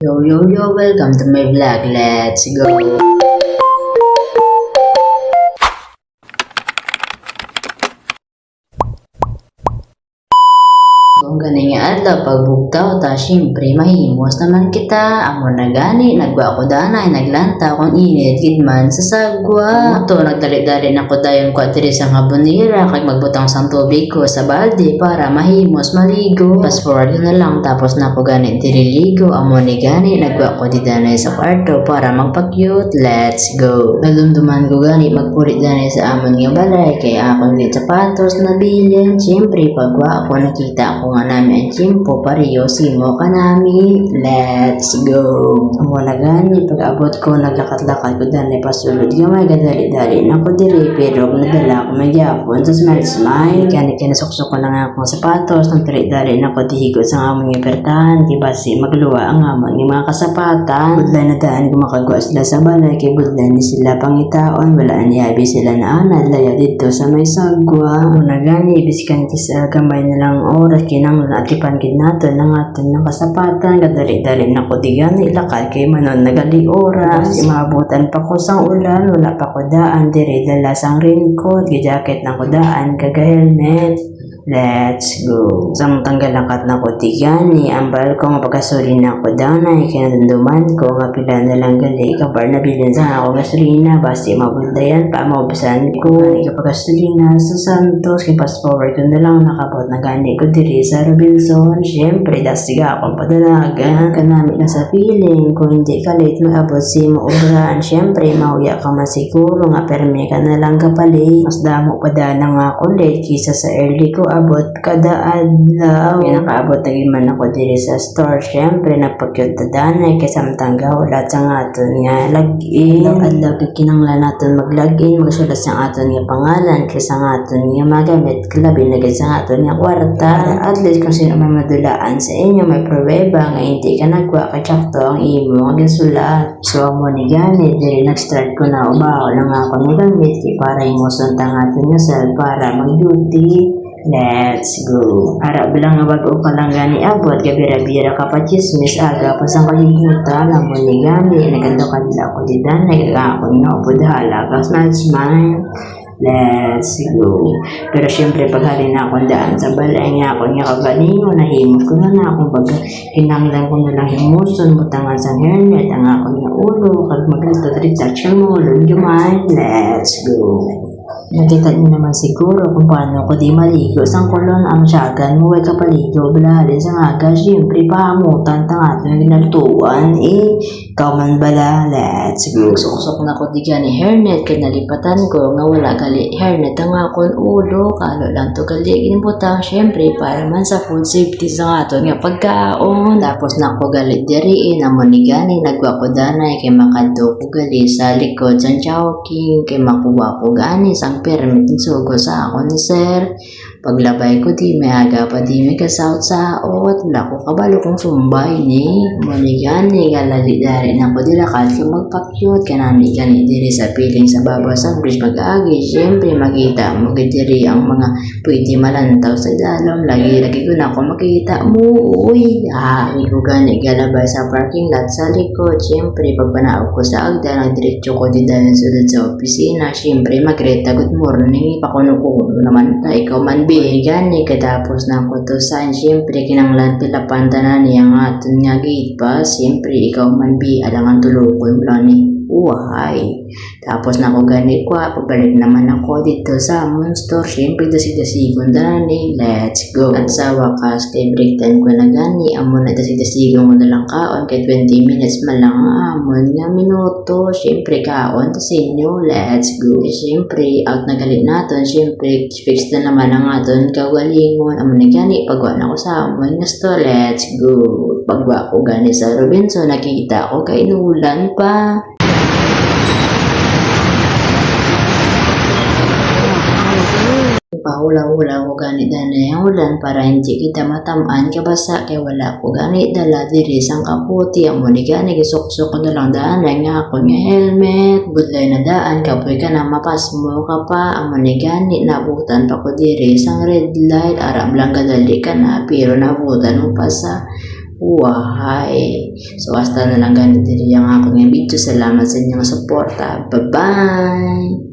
Yo, yo, yo, welcome to my vlog. Let's go. Kung ganing adlaw pagbugtaw ta syempre mahimos naman kita amo na gani nagwa ko danay naglanta kung init gidman sa sagwa to nagdali-dali na ko dayon ko diri sa ngabunira kay magbutang sang tubig ko sa balde para mahimos maligo. Fast forward na lang tapos na ko gani diri ligo amo ni gani nagwa ko di danay sa kwarto para magpa-cute. Let's go. Nalumduman ko gani magpulit danay sa amon nga balay kay akong di sapatos na bilin. Syempre pagwa ako nakita ko nga namin ang chimpo pareho simo ka nami. Let's go. Amo na gani pag-abot ko naglakat-lakat ko danay pasulod gamay gadali-dali na ko diri pero nadala ko magyapon sa smile gani kinasuksok ko na nga akong sapatos nang dali-dali na ko dihigot sa among ipertahan di basi magluwa ang amon ng mga kasapatan. Budlay na daan gumakagwa sila sa balay kay budlay ni sila pangitaon wala niyabi sila na anad laya dito sa may sagwa. Amo na gani biskan sa gamay na lang oras kinang atipan gid naton ang aton ng kasapatan gadali-dali na ko digani lakad kay manon nagali oras imabutan pa ko sang ulan wala pa ko daan diri dala sang raincoat gi-jacket na ko daan kaga helmet. Let's go. Sang tanggal lakat na ko tigani ambal ko nga pagkasulina ko danay kinadunduman ko nga pila na lang gali kabar na bilin sa ako gasolina basi mabundayan pa maubusan ko nga pagkasulina sa Santos kay fast forward ko na lang nakabot na gani ko diri sa Robinson. Syempre dasiga akong padalagan kanami na sa feeling kung hindi ka late maabot si maubran syempre mauya ka man siguro nga permi ka na lang kapalit mas damo pa na nga ako late kisa sa early ko abot kada adlaw. Nakaabot na man ako diri sa store. Syempre napag-cute na danay kay samtang wala sa aton nga log-in. Adlaw kinanglan naton mag-login magsulat sa aton nga pangalan kay sa aton nga magamit labi na sa aton nga kwarta. At least kung sino man madulaan sa inyo may pruweba nga hindi ka nagwa ka tsakto ang imo nga sulat. So amo ni gani diri nag-start ko na ubaw lang ako ni gamit kay para imuson tang aton nga cell para mag-duty. Let's go. Ara bilang nga bago ka lang gani abot gabira-bira ka pa chismis aga pa sang kalimutan amo ni gani nagando ka nila ako di dan nagako nga upod halaga smile. Let's go. Pero syempre pag hali na akong daan sa balay nga ako nga kagalingo nahimos ko na akong baga kinanglan ko na lang himuson butangan sa hairnet ang ako nga ulo kag mag-retouch mo ulo gamay. Let's go. Nakita niyo naman siguro kung paano ko di maligo sang kulon ang siyagan mo ay kapaligo balali sa aga syempre pahamutan tang ato yung ginaltuan ikaw man bala. Let's go. Suksok na ko di gani hairnet kay nalipatan ko nga wala gali hairnet ang akong ulo kano lang to gali ginbutang syempre para man sa food safety sa ato nga pagkaon tapos na ko gali diri amo ni gani nagwa ko danay kay makadto ko gali sa likod sa Chowking kay makuha ko gani sang permit sugo sa ako ni sir. Paglabay ko di may aga pa di may kasaot sa ot wala ko kabalo kong sumbay ni manigani galali-dari na ko dilakad ka magpa-cute kanani gani diri sa piling sa baba sa bridge mag-agi syempre makita mo diri ang mga pwede malantaw sa dalom lagi ko na ako makita mo ko gani galabay sa parking lot sa likod syempre pagpanaog ko sa agda nagdiretso ko di dahil sulod sa opisina syempre magreta good morning pakuno ko naman ta ikaw man gani katapos na ko to sign syempre kinanglan pilapan tanan niya nga aton nga gate pass syempre ikaw man alangan tulukon lang ni uhay. Tapos na ko gani ko pabalik naman ako dito sa Amon store syempre dasig-dasigon dani. Let's go. At sa wakas kay break time ko na gani amon na dasig-dasigon ko na lang kaon kay 20 minutes man lang amon nga minuto syempre kaon ta sa inyo. Let's go. Syempre out na galit naton syempre fix na naman ang aton kagalingon amon na gani pagwa na ko sa Amon nga store. Let's go. Pagwa ko gani sa Robinson nakita ko kay inulan pa. Pahula-hula ko gani danay ang ulan para hindi kita matamaan kabasa kay wala ko gani dala diri sang kaputi amo ni gani gisok-sok ko na lang danay nga ako nga helmet budlay na daan kapoy ka na mapas mo ka pa amo ni gani nabutan pa ko diri sang red light aram lang kadali ka na pero nabutan mo pa sa Why? So, hasta na lang ganito din yung ako ng video. Salamat sa inyong suporta. Bye-bye!